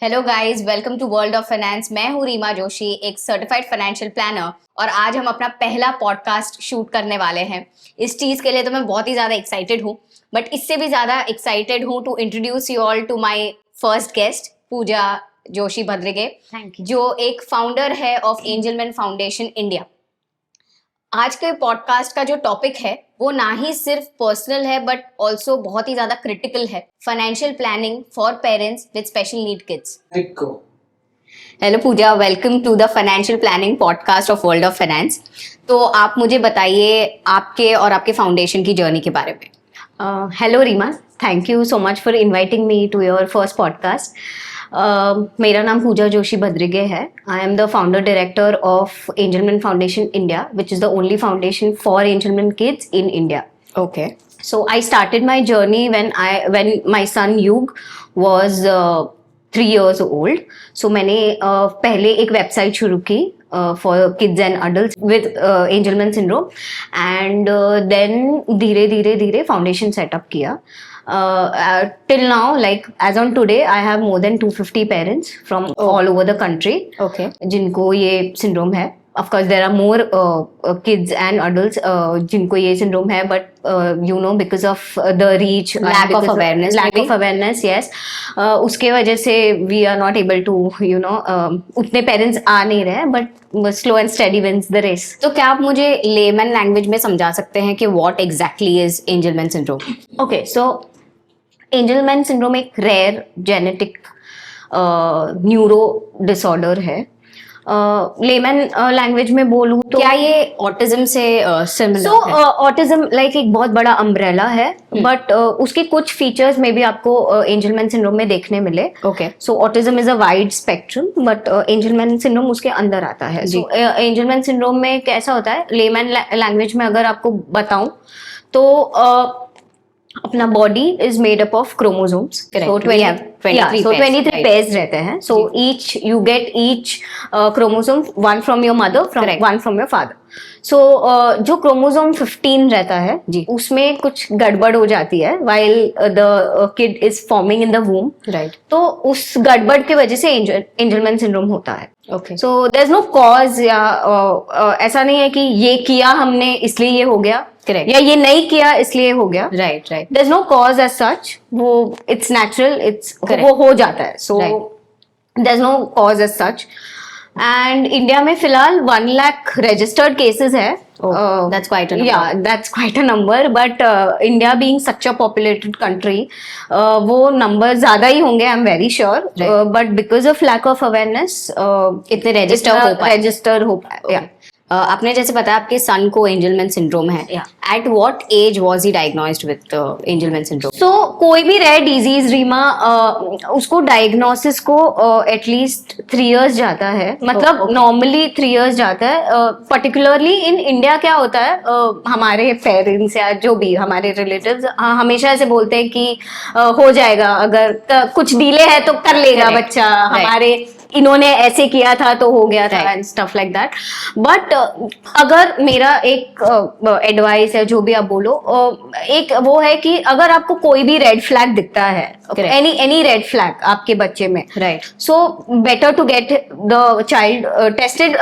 Hello guys, welcome to world of finance. मैं हूँ रीमा जोशी, एक सर्टिफाइड फाइनेंशियल प्लानर, और आज हम अपना पहला पॉडकास्ट शूट करने वाले हैं। इस चीज़ के लिए तो मैं बहुत ही ज़्यादा एक्साइटेड हूँ, बट इससे भी ज़्यादा एक्साइटेड हूँ to introduce you all to my first guest, Pooja Joshi Bhadrige, जो एक फाउंडर है ऑफ एंजलमैन फाउंडेशन इंडिया। आज के पॉडकास्ट का जो टॉपिक है वो ना ही सिर्फ पर्सनल है बट ऑल्सो बहुत ही ज्यादा क्रिटिकल है, financial planning for parents with special need kids. Hello Pooja, welcome to the financial planning podcast of world of finance. तो आप मुझे बताइए आपके और आपके फाउंडेशन की जर्नी के बारे में। Hello Reema, thank you so much for inviting me to your first podcast. मेरा नाम पूजा जोशी भद्रिगे है। I am the founder director of Angelman foundation India, which is the only foundation for Angelman kids in India. Okay, so I started my journey when my son Yug was 3 years old. So मैंने पहले एक website शुरू की for kids and adults with Angelman syndrome, and then धीरे धीरे धीरे foundation setup किया. Till now, like as on today, I have more than 250 parents from all over the country. Okay. जिनको ये सिंड्रोम है. Of course, there are more kids and adults जिनको ये syndrome है, but you know, because of the reach, lack of awareness, yes, उसके वजह से we are not able to, you know, उतने parents आ नहीं रहे, but slow and steady wins the race. तो क्या आप मुझे लेमन लैंग्वेज में समझा सकते हैं कि what exactly is Angelman syndrome? Okay, so Angelman syndrome एक रेयर जेनेटिक न्यूरो डिसऑर्डर है. लेमन लैंग्वेज में बोलूँ तो क्या ये ऑटिज्म से सिमिलर है? ऑटिज्म लाइक एक बहुत बड़ा अम्ब्रेला है, बट उसके कुछ फीचर्स में भी आपको एंजलमैन सिंड्रोम में देखने मिले. Okay, so autism is a wide spectrum, but Angelman syndrome उसके अंदर आता है. सो एंजलमैन सिंड्रोम में कैसा होता है, लेमन लैंग्वेज में अगर आपको बताऊं तो अपना body is made up of chromosomes. So 23 pairs रहते हैं. So you get each chromosome, one from your mother, one from your father. So जो क्रोमोसोम 15 रहता है जी, उसमें कुछ गड़बड़ हो जाती है while the kid is forming in the womb. Right. तो उस गड़बड़ की वजह से एंजलमैन सिंड्रोम होता है. Okay, so there is no cause, या ऐसा नहीं है कि ये किया हमने इसलिए ये हो गया, करेक्ट, या ये नहीं किया इसलिए हो गया. Right right. There is no cause as such. वो इट्स नेचुरल, इट्स वो हो जाता है. So there is no cause as such. And India में फिलहाल 1 लाख रजिस्टर्ड केसेस है. That's quite a number. Yeah, that's quite a number. But India being such a populated country, वो number ज़्यादा ही होंगे, I'm very sure. But because of lack of awareness, इतने register हो पाए. आपने जैसे बताया आपके सन को एंजलमैन सिंड्रोम है. At what age was he diagnosed with Angelman syndrome? So कोई भी रेयर डिजीज रीमा, उसको डायग्नोसिस को एटलीस्ट 3 years जाता है. मतलब नॉर्मली 3 years जाता है. पर्टिकुलरली इन इंडिया क्या होता है, हमारे पेरेंट्स या जो भी हमारे रिलेटिव्स हमेशा ऐसे बोलते हैं कि हो जाएगा, अगर कुछ डिले है तो कर लेगा बच्चा, हमारे इन्होंने ऐसे किया था तो हो गया था, and stuff like that. But अगर मेरा एक एडवाइस है, जो भी आप बोलो, एक वो है कि अगर आपको कोई भी रेड फ्लैग दिखता है, एनी रेड फ्लैग आपके बच्चे में, right, so better to get the child tested,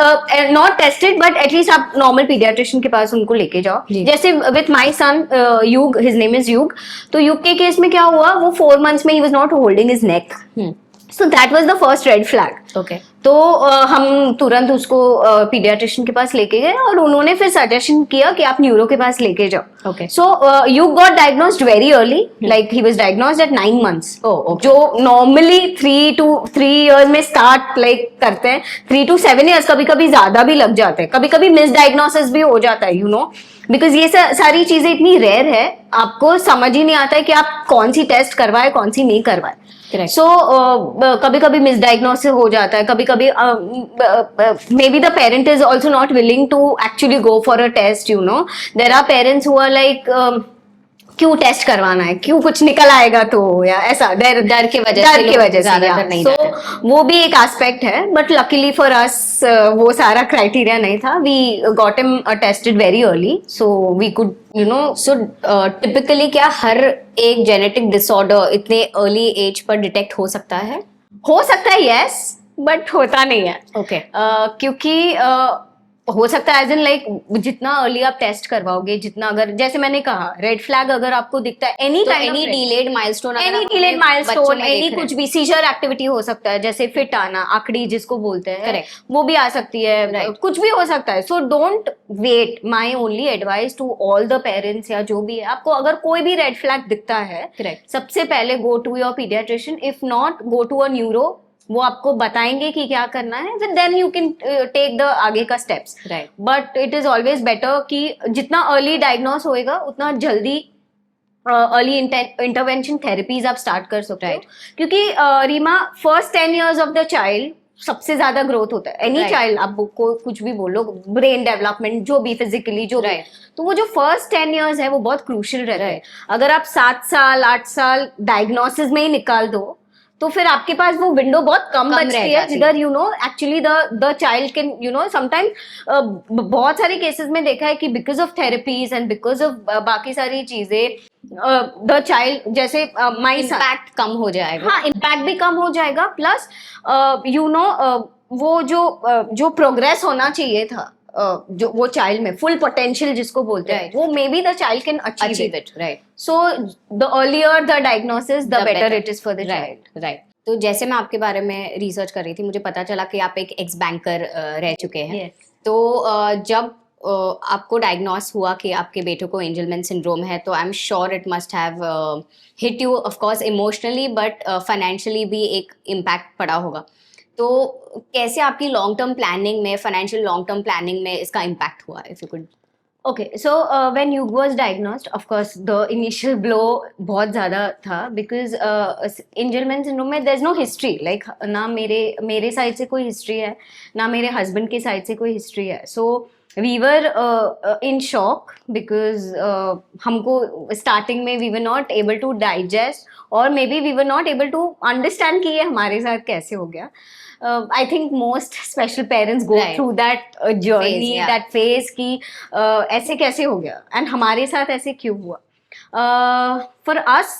not tested but at least आप नॉर्मल पीडियाट्रिशियन के पास उनको लेके जाओ. जैसे विथ माई सन युग, हिज नेम इज युग. तो युग के केस में क्या हुआ, वो 4 months में he was not holding his neck. So that was the first red flag. Okay. तो हम तुरंत उसको पीडियाट्रिशियन के पास लेके गए, और उन्होंने फिर सजेशन किया कि आप न्यूरो के पास लेके जाओ. Okay. So you got diagnosed very early, like he was diagnosed at 9 months. Oh, okay. जो normally 3 years में start like करते हैं, 3 to 7 years, कभी कभी ज्यादा भी लग जाते हैं, कभी कभी मिसडायग्नोसिस भी हो जाता है, you know, बिकॉज ये सारी चीजें इतनी रेयर है, आपको समझ ही नहीं आता है कि आप कौन सी टेस्ट करवाए कौन सी नहीं करवाए. सो कभी कभी मिसडायग्नोसिस हो जाता है, कभी कभी may be the parent is also not willing to actually go for a test. You know, there are parents who are like क्यों टेस्ट करवाना है, क्यों कुछ निकल आएगा तो, या ऐसा डर की वजह से ज्यादातर नहीं. सो वो भी एक एस्पेक्ट है, बट लकीली फॉर अस वो सारा क्राइटेरिया नहीं था. We got him tested very early, so we could, you know. So typically क्या हर एक जेनेटिक डिसऑर्डर इतने अर्ली एज पर डिटेक्ट हो सकता है? हो सकता है यस, बट होता नहीं है। ओके क्योंकि हो सकता है एज इन लाइक जितना अर्ली आप टेस्ट करवाओगे, जितना अगर जैसे मैंने कहा रेड फ्लैग अगर आपको दिखता है एनी तो kind any of delayed milestone, any delayed milestone, any कुछ भी सीजर एक्टिविटी हो सकता है, जैसे फिट आना, आखड़ी जिसको बोलते हैं, Correct. वो भी आ सकती है, Right. कुछ भी हो सकता है। So don't wait, my only advice to all the parents या जो भी है, आपको अगर कोई भी रेड फ्लैग दिखता है, करेक्ट, सबसे पहले go to your paediatrician, if not go to a neuro, वो आपको बताएंगे कि क्या करना है, then you can take the आगे का steps. Right, but it is always better कि जितना अर्ली डायग्नोस होएगा उतना जल्दी अर्ली इंटरवेंशन थेरेपीज आप स्टार्ट कर सकते हो। Right. क्योंकि Reema first 10 years of the child सबसे ज्यादा ग्रोथ होता है। Any Right. चाइल्ड, आप को कुछ भी बोलो, ब्रेन डेवलपमेंट जो भी, फिजिकली जो भी, Right. तो वो जो फर्स्ट 10 years है वो बहुत क्रूशियल रहता है। Right. अगर आप 7 साल 8 साल डायग्नोसिस में ही निकाल दो तो फिर आपके पास वो विंडो बहुत कम कम बचती रह है, जाती है। जिधर you know actually the child can you know sometime, बहुत सारे केसेस में देखा है कि because of therapies and because of बाकी सारी चीजें द चाइल्ड, जैसे माई इम्पैक्ट कम हो जाएगा। हाँ, इम्पैक्ट भी कम हो जाएगा, प्लस यू नो वो जो प्रोग्रेस होना चाहिए था, जो वो चाइल्ड में फुल पोटेंशियल जिसको बोलते हैं, Right. वो मे be the child can achieve achieve it. It, right, so the earlier the diagnosis the better it is for the child. Right, right. तो जैसे मैं आपके बारे में रिसर्च कर रही थी, मुझे पता चला कि आप एक एक्स बैंकर रह चुके हैं। Yes. तो जब आपको डायग्नोस हुआ कि आपके बेटे को एंजलमैन सिंड्रोम है, तो आई am sure it must have hit you, of course emotionally, but financially भी एक इम्पैक्ट पड़ा होगा। तो कैसे आपकी लॉन्ग टर्म प्लानिंग में, फाइनेंशियल लॉन्ग टर्म प्लानिंग में इसका इम्पैक्ट हुआ, if you could? Okay, so when Yug was diagnosed, of course, the initial blow बहुत ज़्यादा था, because Angelman syndrome में there's no history, like ना मेरे साइड से कोई हिस्ट्री है, ना मेरे हस्बैंड के साइड से कोई हिस्ट्री है। So we were in shock because हमको स्टार्टिंग में we were not able to digest, और maybe we were not able to understand कि ये हमारे साथ कैसे हो गया। I think most special parents go Right. through that journey, Phase, yeah. that phase कि ऐसे कैसे हो गया एंड हमारे साथ ऐसे क्यों हुआ। फॉर अस,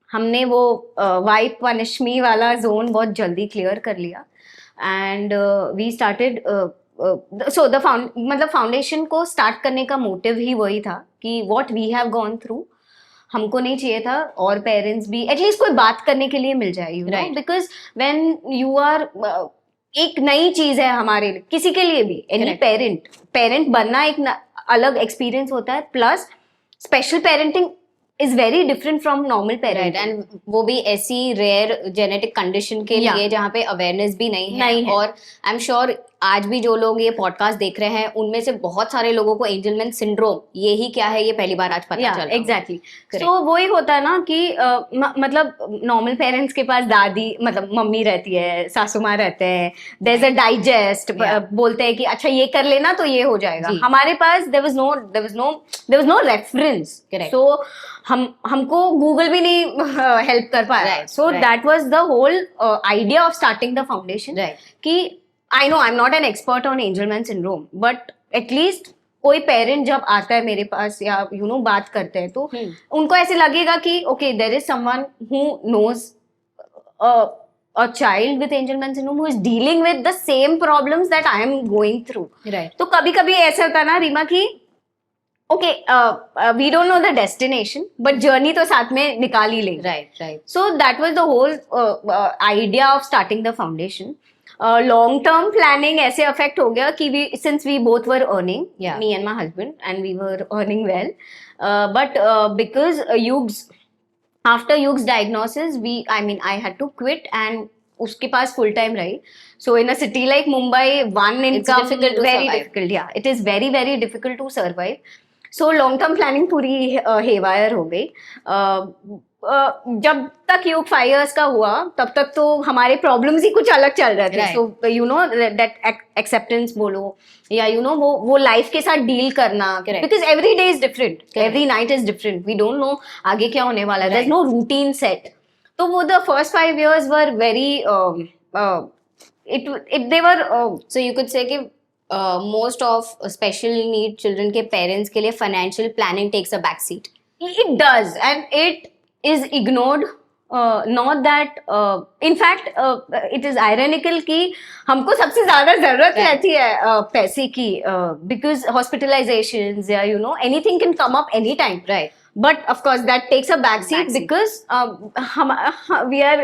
हमने वो वाइप पनिश मी वाला जोन बहुत जल्दी क्लियर कर लिया, and we started, so the foundation को स्टार्ट करने का मोटिव ही वही था कि what we have gone through, हमको नहीं चाहिए था और पेरेंट्स भी एटलीस्ट कोई बात करने के लिए मिल जाए, you know, Right. Because when you are, एक नई चीज है हमारे लिए, किसी के लिए भी, एनी Correct. पेरेंट बनना एक अलग एक्सपीरियंस होता है, plus special parenting is very different from normal right, parenting. And वो भी ऐसी रेयर जेनेटिक कंडीशन के Yeah. लिए जहाँ पे अवेयरनेस भी नहीं है, नहीं है। और आई एम श्योर आज भी जो लोग ये पॉडकास्ट देख रहे हैं उनमें से बहुत सारे लोगों को एंजलमैन सिंड्रोम ये ही क्या है ये पहली बार आज पता चल रहा है। एग्जैक्टली। Correct. सो वही होता है ना कि मतलब नॉर्मल पेरेंट्स के पास दादी, मतलब मम्मी रहती है, सासू माँ रहते हैं, there is a digest, Yeah. बोलते हैं कि अच्छा ये कर लेना तो ये हो जाएगा। जी। हमारे पास there was no reference, Correct. So हमको गूगल भी नहीं हेल्प कर पाया। Right, so right. That was the whole idea of starting the foundation, right, कि I know I am not an expert on Angelman syndrome, but at least कोई parent जब आता है मेरे पास या यू नो बात करते हैं, तो उनको ऐसे लगेगा कि okay there is someone who knows a child with Angelman syndrome who is dealing with the same problems that I am going through. Right, तो कभी कभी ऐसा होता है ना रीमा कि okay we don't know the destination, but journey तो साथ में निकाल ही लेंगे। Right, right, So that was the whole idea of starting the foundation. Long term planning ऐसे affect हो गया कि since we both were earning, Yeah. me and my husband, and we were earning well, but because after Yug's diagnosis, I had to quit, and उसके पास full time रही. So in a city like Mumbai, one income, difficult to very survive. difficult. Yeah, it is very very difficult to survive. So long term planning पूरी haywire हो गई. जब तक यूग 5 years का हुआ तब तक तो हमारे प्रॉब्लम्स ही कुछ अलग चल रहे थे। Right. So you know that acceptance बोलो या यू नो वो लाइफ के साथ डील करना, Correct. Because every day is different, Correct. Every night is different, we don't know आगे क्या होने वाला है, there is Right. No routine set. तो वो the first 5 years were very they were so you could say कि most of special need children के parents के लिए financial planning takes a back seat. it does, and it is ignored not that, in fact it is ironical कि हमको सबसे ज्यादा जरूरत रहती है पैसे की, बिकॉज हॉस्पिटलाइजेशन या you know anything can come up any time, right, but of course that takes a backseat Backseat. because we are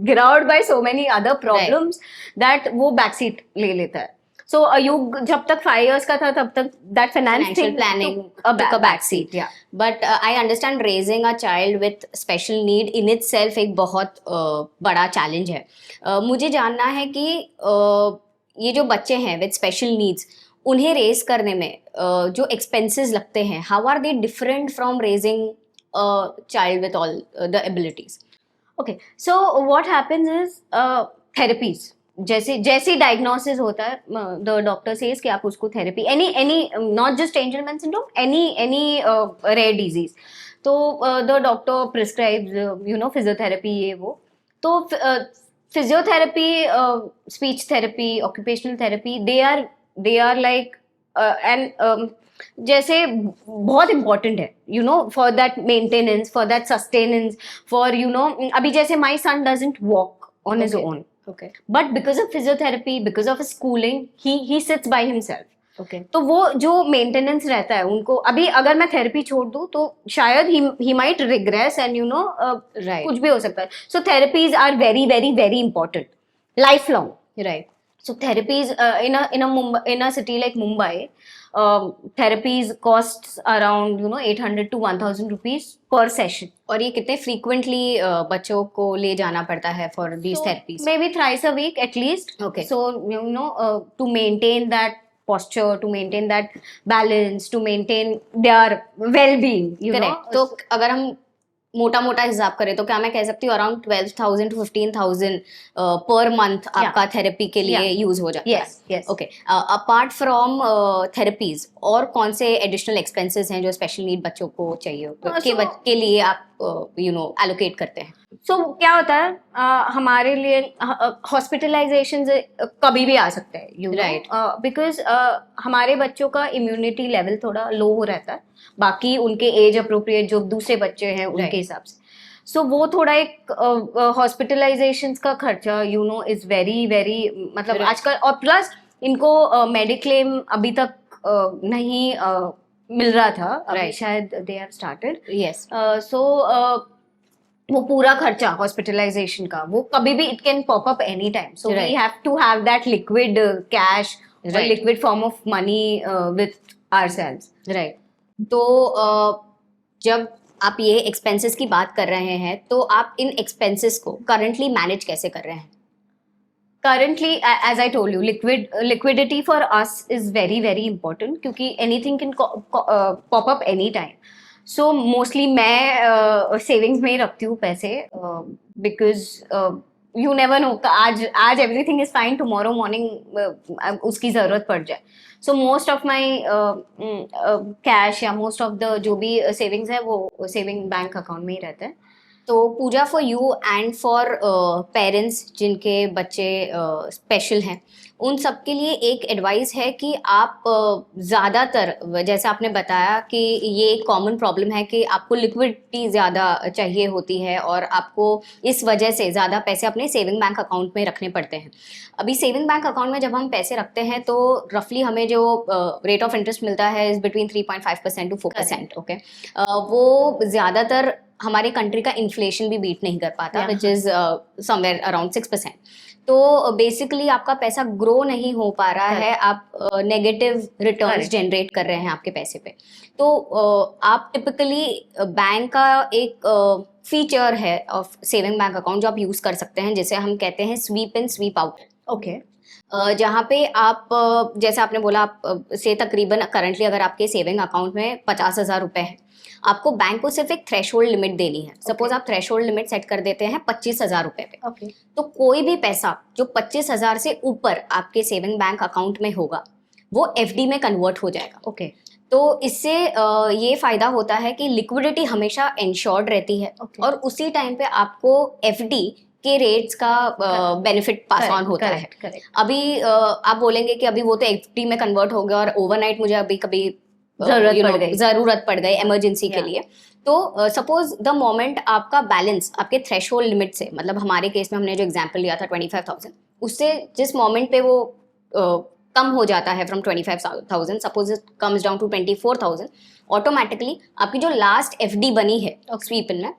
girded by so many other problems that वो backseat ले लेता है. So you जब तक 5 years का था तब तक that finance financial thing planning took took a backseat. yeah. But I understand raising a child with special need in itself एक बहुत बड़ा challenge है. मुझे जानना है कि ये जो बच्चे हैं with special needs उन्हें रेज करने में जो एक्सपेंसेस लगते हैं, how are they different from raising child with all the abilities? Okay, so what happens is therapies, जैसे डायग्नोसिस होता है द डॉक्टर सेज कि आप उसको therapy any not just Angelman syndrome, any rare disease, तो the doctor prescribes you know physiotherapy ये वो. तो physiotherapy, speech therapy, occupational therapy, they are like and जैसे बहुत important है you know for that maintenance, for that sustenance, for you know अभी जैसे my son doesn't walk on his own, okay, but because of physiotherapy, because of his schooling, he sits by himself. okay. तो वो जो maintenance रहता है उनको, अभी अगर मैं थेरेपी छोड़ दूँ तो शायद he might regress and you know कुछ भी हो सकता है. So therapies are very very very important, life long. Right. So therapies in a city like Mumbai, therapies costs around 800 to 1000 rupees per session. और ये कितने frequently बच्चों को ले जाना पड़ता है for these therapies? Maybe thrice a week at least. Okay. So to maintain that posture, to maintain that balance, to maintain their well-being. Correct. तो अगर हम मोटा मोटा हिसाब करें तो क्या मैं कह सकती हूँ अराउंड 12,000 to 15,000 पर मंथ आपका थेरेपी के लिए यूज हो जाता है. ओके. अपार्ट फ्रॉम थेरेपीज और कौन से एडिशनल एक्सपेंसेस हैं जो स्पेशल नीड बच्चों को चाहिए के लिए आप एलोकेट करते हैं? सो क्या होता है, हमारे लिए हॉस्पिटलाइजेशन कभी भी आ सकते हैं, राइट, बिकॉज हमारे बच्चों का इम्यूनिटी लेवल थोड़ा लो हो रहता है बाकी उनके एज अप्रोप्रिएट जो दूसरे बच्चे हैं उनके हिसाब से. सो वो थोड़ा एक हॉस्पिटलाइजेशन का खर्चा इज वेरी वेरी मतलब आजकल, और प्लस इनको मेडिक्लेम अभी तक नहीं मिल रहा था, अभी शायद they have started. Yes. So वो पूरा खर्चा हॉस्पिटलाइजेशन का वो कभी भी it can pop up any time. So we have to have that liquid cash, liquid form of money with ourselves. Right. तो जब आप ये एक्सपेंसेस की बात कर रहे हैं तो आप इन एक्सपेंसेस को करंटली मैनेज कैसे कर रहे हैं? Currently, as I told you, liquidity for us is very very important क्योंकि anything can pop up any time. So mostly मैं savings में ही रखती हूँ पैसे, because you never know आज everything is fine, tomorrow morning उसकी ज़रूरत पड़ जाए. So most of my cash या most of the जो भी savings है वो saving bank account में ही रहता है. तो Pooja, for you and for parents जिनके बच्चे स्पेशल हैं, उन सब के लिए एक एडवाइस है कि आप ज़्यादातर, जैसे आपने बताया कि ये एक कॉमन प्रॉब्लम है कि आपको लिक्विडिटी ज़्यादा चाहिए होती है और आपको इस वजह से ज़्यादा पैसे अपने सेविंग बैंक अकाउंट में रखने पड़ते हैं. अभी सेविंग बैंक अकाउंट में जब हम पैसे रखते हैं तो रफली हमें जो रेट ऑफ इंटरेस्ट मिलता है इज बिटवीन 3.5% to 4%. ओके. वो ज़्यादातर हमारे कंट्री का इन्फ्लेशन भी बीट नहीं कर पाता, विच इज समवेयर अराउंड 6%. तो बेसिकली आपका पैसा ग्रो नहीं हो पा रहा है, आप नेगेटिव रिटर्न्स जनरेट कर रहे हैं आपके पैसे पे. तो आप टिपिकली बैंक का एक फीचर है ऑफ सेविंग बैंक अकाउंट जो आप यूज कर सकते हैं, जिसे हम कहते हैं स्वीप इन स्वीप आउट. ओके. जहाँ पे आप, जैसे आपने बोला, आप से तकरीबन करंटली अगर आपके सेविंग अकाउंट में 50,000 रुपए है, आपको बैंक को सिर्फ एक थ्रेशोल्ड लिमिट देनी है. सपोज आप थ्रेशोल्ड लिमिट सेट कर देते हैं 25,000 रुपए पे. okay. तो कोई भी पैसा जो 25,000 से ऊपर आपके सेविंग बैंक अकाउंट में होगा वो एफडी में कन्वर्ट हो जाएगा. okay. तो इससे ये फायदा होता है कि लिक्विडिटी हमेशा इंश्योर्ड रहती है. okay. और उसी टाइम पे आपको एफडी के रेट्स का बेनिफिट पास ऑन होता है. correct. अभी आप बोलेंगे कि अभी वो तो एफडी में कन्वर्ट हो गया और ओवरनाइट मुझे अभी कभी जरूरत पड़ गई इमरजेंसी के Yeah. लिए, तो सपोज द मोमेंट आपका बैलेंस आपके थ्रेशोल्ड लिमिट से, मतलब हमारे केस में हमने जो एग्जांपल लिया था 25,000, उससे जिस मोमेंट पे वो कम हो जाता है from 25,000, suppose it comes down to 24,000, automatically आपकी जो लास्ट एफडी बनी है स्वीप इन में,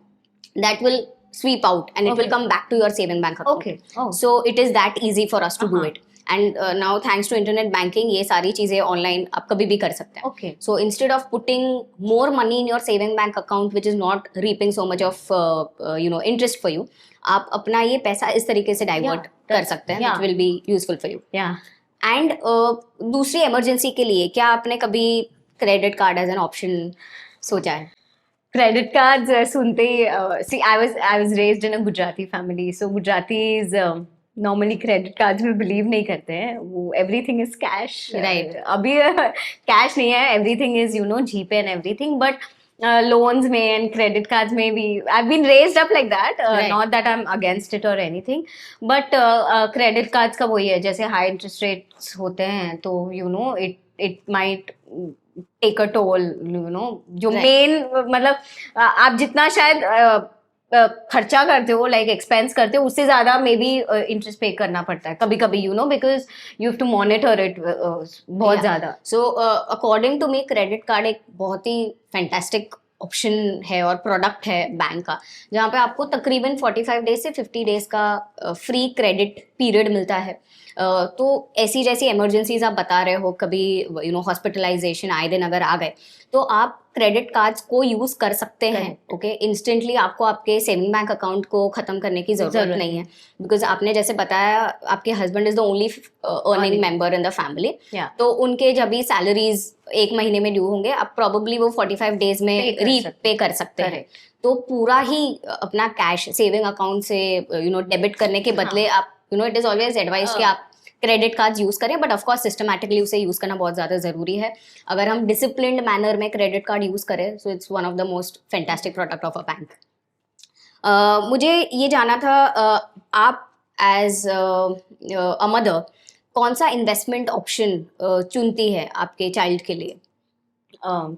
that will sweep out and it will Okay. come back to your saving bank account. Okay. Oh. So it is that easy for us to do Uh-huh. it. And now thanks to internet banking, ये सारी चीजें online आप कभी भी कर सकते हैं. Okay. So instead of putting more money in your saving bank account which is not reaping so much of interest for you, आप अपना ये पैसा इस तरीके से डाइवर्ट कर सकते हैं, which will be useful for you. Yeah. And दूसरी इमरजेंसी के लिए क्या आपने कभी credit card as an option सोचा है? Credit cards सुनते ही see I was raised in a Gujarati family, so Gujaratis normally credit cards में believe नहीं करते हैं, वो everything is cash. Right. अभी cash नहीं है, everything is GPay and everything, but loans में and credit cards में भी I've been raised up like that. Right. Not that I'm against it or anything, but credit cards का वही है, जैसे high interest rates होते हैं तो it might take a toll, जो Right. मेन मतलब आप जितना शायद खर्चा करते हो, लाइक एक्सपेंस करते हो, उससे ज्यादा मे बी इंटरेस्ट पे करना पड़ता है कभी कभी, because you have to monitor it बहुत Yeah. ज्यादा. So according to me credit card एक बहुत ही फैंटास्टिक ऑप्शन है और प्रोडक्ट है बैंक का, जहाँ पे आपको तकरीबन 45 डेज से 50 डेज का फ्री क्रेडिट पीरियड मिलता है. तो ऐसी जैसी इमरजेंसीज आप बता रहे हो, कभी हॉस्पिटलाइजेशन आए दिन अगर आ गए, तो आप क्रेडिट कार्ड्स को यूज कर सकते हैं. ओके, इंस्टेंटली आपको आपके सेविंग बैंक अकाउंट को खत्म करने की जरूरत नहीं है, बिकॉज आपने जैसे बताया आपके husband is the only earning member in the family. Yeah. तो उनके जब भी सैलरीज एक महीने में ड्यू होंगे, आप प्रोबेबली वो 45 डेज में रीपे कर सकते हैं. तो पूरा ही अपना कैश सेविंग अकाउंट से डेबिट करने के बदले आप इट इज ऑलवेज एडवाइस कि आप क्रेडिट कार्ड्स यूज करें, बट ऑफकोर्स सिस्टमैटिकली उसे यूज करना बहुत ज्यादा जरूरी है. अगर हम डिसिप्लिन्ड मैनर में क्रेडिट कार्ड यूज करें, so it's one of the most fantastic product of a bank. मुझे ये जानना था, आप एज अ मदर कौन सा इन्वेस्टमेंट ऑप्शन चुनती है आपके चाइल्ड के लिए?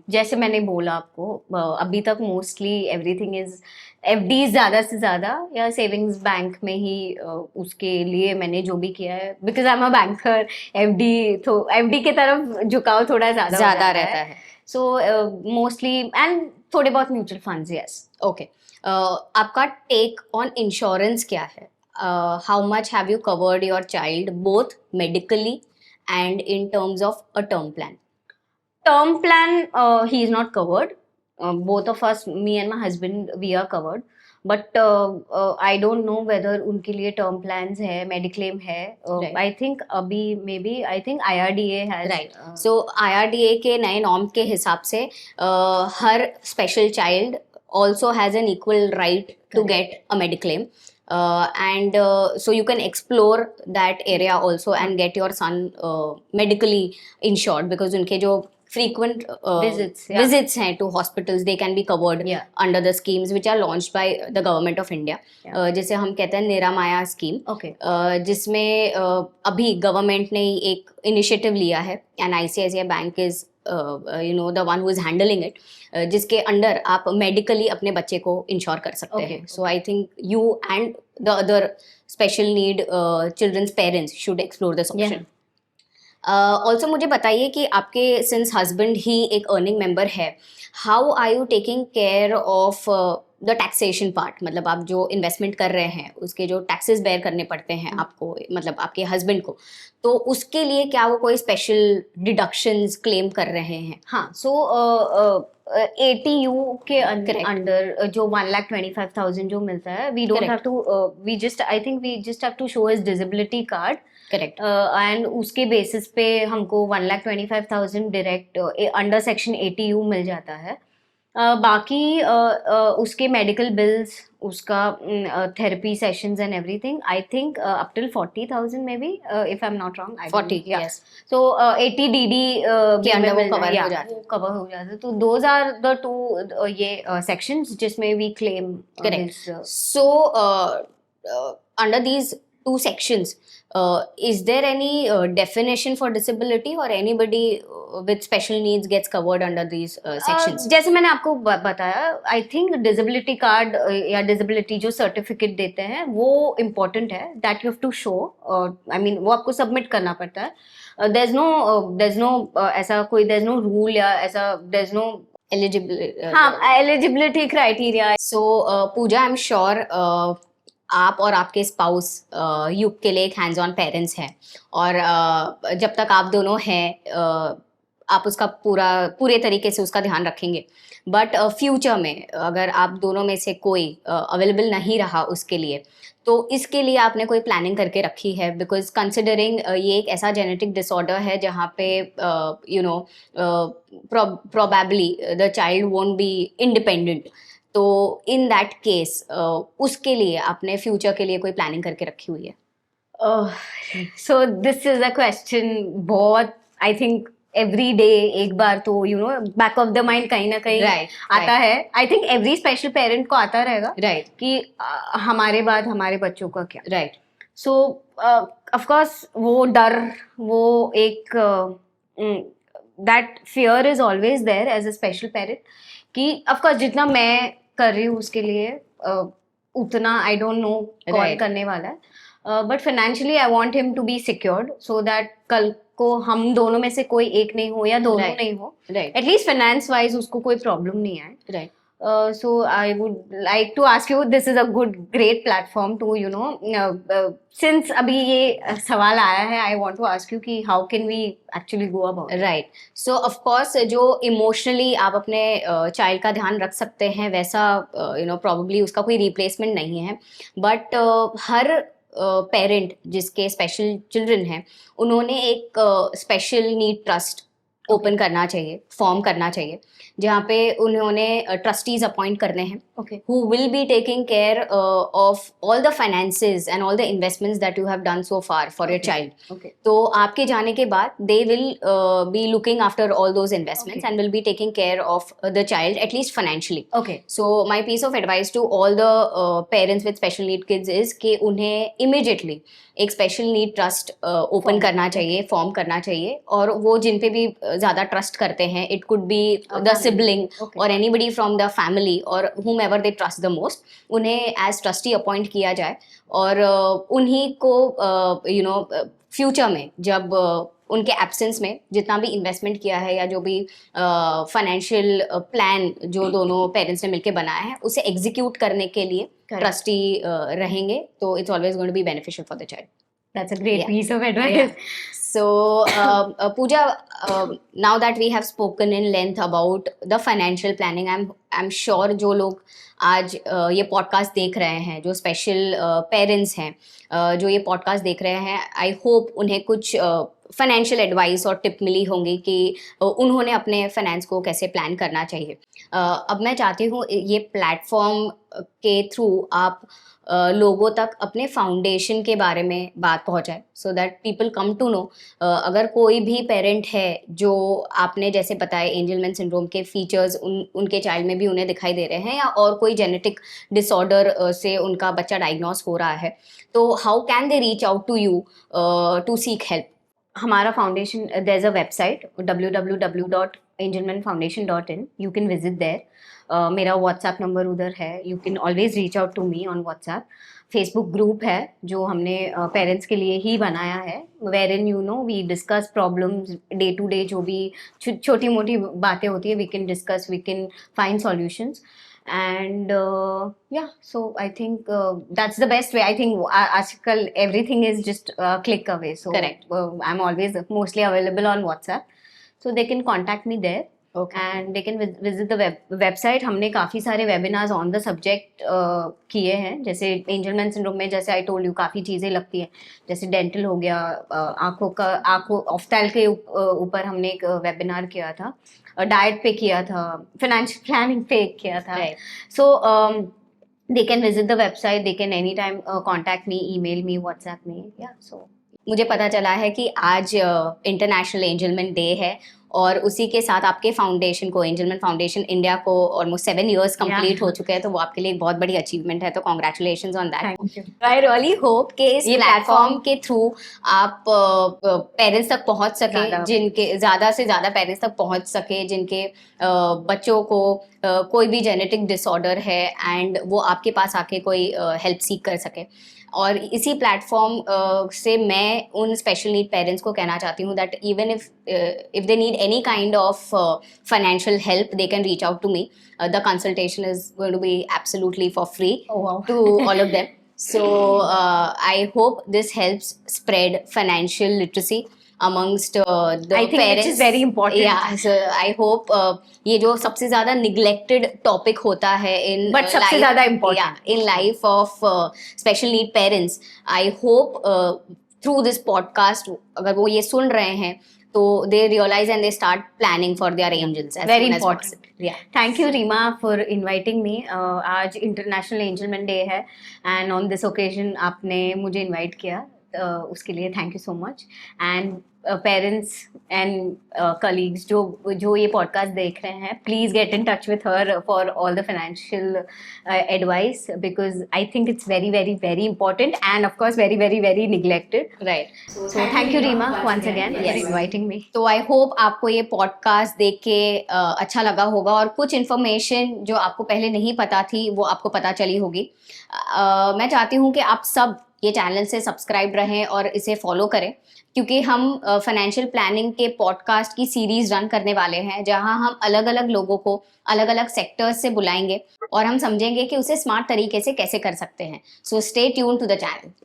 जैसे मैंने बोला आपको, अभी तक मोस्टली एवरीथिंग इज एफडी ज्यादा से ज्यादा, या सेविंग्स बैंक में ही उसके लिए मैंने जो भी किया है, because I am a banker, FD की तरफ झुकाव थोड़ा ज्यादा रहता है. सो मोस्टली एंड थोड़े बहुत म्यूचुअल फंड्स. यस. ओके, आपका टेक ऑन इंश्योरेंस क्या है? How much have you covered your child both medically and in terms of a term plan? Term plan, he is not covered. Both of us, me and my husband, we are covered. But I don't know whether उनके लिए term plans है, mediclaim है. Right. I think अभी maybe I think IRDA has. Right. So IRDA के नए norm के हिसाब से हर special child also has an equal right to get a mediclaim. And so you can explore that area also and get your son medically insured, because उनके जो frequent visits हैं to hospitals, they can be covered under the schemes which are launched by the government of India. जिसे हम कहते हैं निरामाया scheme. Okay. जिसमें अभी government ने एक इनिशिएटिव लिया है, and ICICI bank is the one who is handling it, जिसके अंडर आप मेडिकली अपने बच्चे को इंश्योर कर सकते हैं. So I think you and the other special need children's parents should explore this option. Also मुझे बताइए कि आपके सिंस हस्बैंड ही एक अर्निंग मेंबर है, how are you taking care of the taxation part? मतलब आप जो इन्वेस्टमेंट कर रहे हैं उसके जो टैक्सेस बेयर करने पड़ते हैं आपको, मतलब आपके हस्बैंड को, तो उसके लिए क्या वो कोई स्पेशल डिडक्शंस क्लेम कर रहे हैं? हाँ. सो ATU के अंडर जो 1,25,000 जो मिलता है, we don't have to I think we just have to show his disability card. Correct. And उसके बेसिस पे हमको 1,25,000 डायरेक्ट अंडर सेक्शन 80U मिल जाता है. बाकी उसके मेडिकल बिल्स, उसका therapy sessions and everything, I think up till 40,000 may be, if I am not wrong. 40, yes. So 80 DD के अंदर वो कवर हो जाता है. कवर हो जाता है. तो दोज आर द टू ये सेक्शंस जिसमें we claim. Correct. So under these two sections, is there any definition for disability, or anybody with special needs gets covered under these sections? जैसे मैंने आपको बताया, आई थिंक डिसेबिलिटी कार्ड या disability जो certificate देते हैं वो इम्पोर्टेंट है, that you have to show, I mean वो आपको सबमिट करना पड़ता है। देयर इज नो ऐसा कोई, देयर इज नो रूल या ऐसा, there is no eligibility criteria. So Pooja, I am sure आप और आपके स्पाउस युग के लिए एक हैंड्स ऑन पेरेंट्स हैं, और जब तक आप दोनों हैं आप उसका पूरे तरीके से उसका ध्यान रखेंगे। बट फ्यूचर में अगर आप दोनों में से कोई अवेलेबल नहीं रहा उसके लिए, तो इसके लिए आपने कोई प्लानिंग करके रखी है? बिकॉज कंसिडरिंग ये एक ऐसा जेनेटिक डिसऑर्डर है जहाँ पे you know probably the child won't be independent, तो इन दैट केस उसके लिए आपने फ्यूचर के लिए कोई प्लानिंग करके रखी हुई है? So this is a question बहुत, आई थिंक एवरी डे एक बार तो बैक ऑफ द माइंड कहीं ना कहीं आता है। I think every special parent को आता रहेगा कि हमारे बाद हमारे बच्चों का क्या। सो ऑफ कोर्स वो डर, वो एक that fear is always there as a special parent, कि ऑफ कोर्स जितना मैं कर रही हूँ उसके लिए उतना आई डोंट नो कौन करने वाला है, but financially I want him to be secured, so that कल को हम दोनों में से कोई एक नहीं हो या दोनों नहीं हो, एटलीस्ट फाइनेंस वाइज उसको कोई प्रॉब्लम नहीं आए। So I would like to ask you, this is a great platform to since अभी ये सवाल आया है, I want to ask you कि how can we actually go about it? Right. So of course जो emotionally आप अपने child का ध्यान रख सकते हैं वैसा probably उसका कोई replacement नहीं है, but हर पेरेंट जिसके स्पेशल चिल्ड्रन हैं उन्होंने एक स्पेशल नीड ट्रस्ट ओपन करना चाहिए, फॉर्म करना चाहिए, जहाँ पे उन्होंने ट्रस्टीज अपॉइंट करने हैं who will be taking care of all the finances and all the investments that you have done so far for your child. तो आपके जाने के बाद they will be looking after all those investments and will be taking care of the child at least financially. So my piece of advice to all the parents with special need kids is कि उन्हें immediately एक special need trust open करना चाहिए, form करना चाहिए, और वो जिन पे भी ज़्यादा ट्रस्ट करते हैं, it could be the sibling और एनीबडी फ्रॉम द फैमिली और whomever they trust the most, उन्हें एज ट्रस्टी अपॉइंट किया जाए, और उन्हीं को फ्यूचर में जब उनके एब्सेंस में जितना भी इन्वेस्टमेंट किया है या जो भी फाइनेंशियल प्लान जो दोनों पेरेंट्स ने मिलकर बनाया है उसे एग्जीक्यूट करने के लिए ट्रस्टी रहेंगे, तो it's always going to be beneficial for the child. That's a great piece of advice. So, Pooja, now that we have spoken in length about the financial planning, I'm sure जो लोग आज ये podcast देख रहे हैं, जो special parents हैं जो ये पॉडकास्ट देख रहे हैं, आई होप उन्हें कुछ फाइनेंशियल एडवाइस और टिप मिली होंगी कि उन्होंने अपने फाइनेंस को कैसे प्लान करना चाहिए। अब मैं चाहती हूँ ये प्लेटफॉर्म के थ्रू आप लोगों तक अपने फाउंडेशन के बारे में बात पहुंचाए, so that people come to know. अगर कोई भी पेरेंट है जो आपने जैसे बताए एंजलमैन सिंड्रोम के फीचर्स उनके चाइल्ड में भी उन्हें दिखाई दे रहे हैं, या और कोई जेनेटिक डिसऑर्डर से उनका बच्चा डायग्नोस हो रहा है, तो how can they reach out to you to seek help? हमारा foundation, there is a website www.angelmanfoundation.in, you can visit there. मेरा व्हाट्सएप नंबर उधर है, you can always reach out to me on WhatsApp. Facebook group है जो हमने parents के लिए ही बनाया है, wherein we discuss problems day to day, जो भी छोटी मोटी बातें होती है we can discuss, we can find solutions, and so I think that's the best way. I think आजकल everything is just click away, so correct. I'm always mostly available on WhatsApp, so they can contact me there. And they can visit the website. हमने काफ़ी सारे webinars on the subject किए हैं, जैसे Angelman syndrome में जैसे I told you काफ़ी चीज़ें लगती हैं, जैसे डेंटल हो गया, आँखों ऑफ्थैल के ऊपर हमने एक वेबिनार किया था, डाइट पे किया था, फाइनेंशियल प्लानिंग पे किया था। सो they can visit the website, they can anytime contact me, email me, WhatsApp me, so मुझे पता चला है कि आज इंटरनेशनल एंजलमैन डे है, और उसी के साथ आपके फाउंडेशन को, एंजलमैन फाउंडेशन इंडिया को ऑलमोस्ट 7 years कंप्लीट हो चुके हैं, तो वो आपके लिए एक बहुत बड़ी अचीवमेंट है, तो congratulation on that. Thank you. I really hope कि इस ये प्लेटफॉर्म के थ्रू आप पेरेंट्स तक पहुंच सके, ज़्यादा। जिनके ज़्यादा से ज़्यादा पेरेंट्स तक पहुंच सके जिनके बच्चों को कोई भी जेनेटिक डिसऑर्डर है एंड वो आपके पास आके कोई हेल्प सीख कर सके। और इसी प्लेटफॉर्म से मैं उन स्पेशल नीड पेरेंट्स को कहना चाहती हूँ that even if they need any kind of financial help, they can reach out to me. The consultation is going to be absolutely for free Oh, wow. to all of them. So I hope this helps spread financial literacy amongst the I think parents. which is very important. Yeah, so I hope ये जो सबसे ज़्यादा neglected topic होता है in But सबसे ज़्यादा important. yeah, in life of special need parents, I hope through this podcast अगर वो ये सुन रहे हैं तो they realize and they start planning for their angels as Very soon as important. possible. Yeah. Thank you Reema for inviting me. आज international Angelman day है and on this occasion आपने मुझे इनवाइट किया, उसके लिए thank you so much. And parents and colleagues जो ये podcast देख रहे हैं, please get in touch with her for all the financial advice because I think it's very very very important and of course very very very neglected. Right. So thank you Reema once again for Yes. Inviting me. तो I hope आपको ये podcast देख के अच्छा लगा होगा और कुछ इन्फॉर्मेशन जो आपको पहले नहीं पता थी वो आपको पता चली होगी। मैं चाहती हूँ कि आप सब ये चैनल से सब्सक्राइब रहें और इसे फॉलो करें, क्योंकि हम फाइनेंशियल प्लानिंग के पॉडकास्ट की सीरीज रन करने वाले हैं जहां हम अलग अलग लोगों को अलग अलग सेक्टर्स से बुलाएंगे और हम समझेंगे कि उसे स्मार्ट तरीके से कैसे कर सकते हैं। So stay tune to the channel.